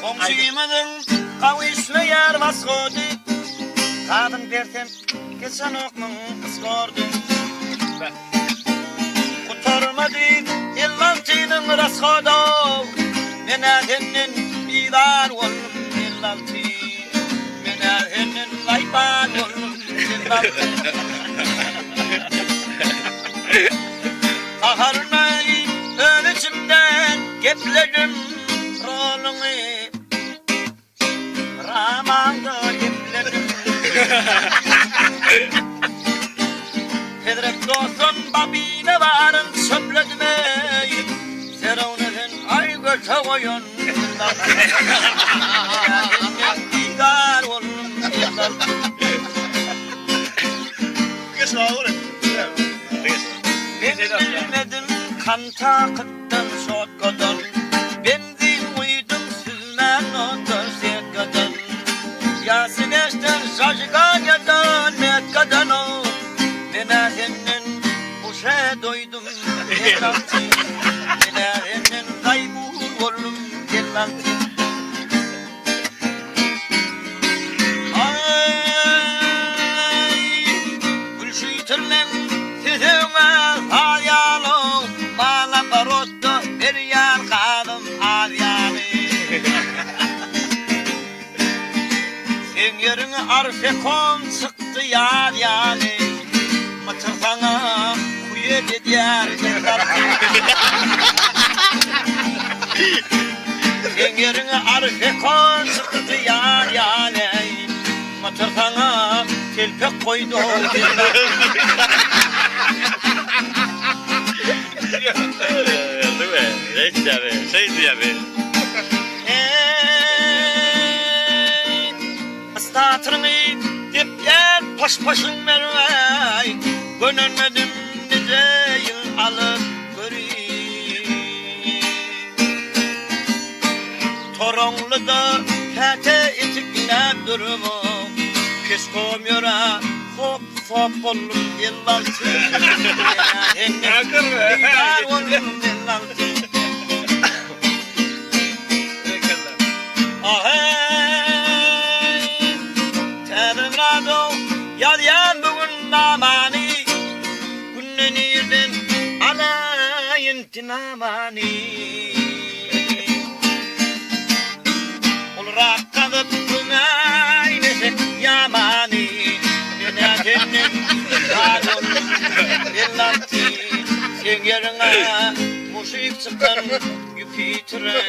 Komşuyumuzun kavuşma yer vaskodu. Kadın bertem geçen okmun ıskordu. Kurtarmadı illantının raskodu. Menadenin bivar oğlum illaltı. Menadenin layban oğlum illaltı. Kaharmayı ön içimden geplerim rolunu. Ramanda geplerim. Hedrek dostum babine varın söpledmeyi. Seronelin ay göçe koyun. Gitar oğlum illaltı. Bilmedim kan takıttan şotkadan. Benzin uydum süzmen otur sekadan. Yasin eşten şaşıka geden metkadan o. Menahenin uşa doydum gelantı. Menahenin kaybul oğlum gelantı. Ay gülşüytürlen sizime hayalım. Bana barotto bir yan kalım adyani. Sen yerine arfekon çıktı yar yani. Matırtana kuyu dediyer yerler. Sen yerine arfekon çıktı yar yani. Matırtana telpek koydu yerler. Değil mi? Neyse abi, şeydi abi. Statırını dip yer paş paşın vermey. Gönülmedim nice yıl alıp göreyim. Toronlu da kete itikine durumu. Kış koymuyor hop hop oğlum yıllaltı. Yıllar oğlum yıllaltı. Ahey Terimrado yalyan bugün namani. Günnen yerden alayın tinamani. Olarak kalıp günaynese yamani. Menadenin kadın yıllartı. Sen yerine musik çıkan Jüpiter'e.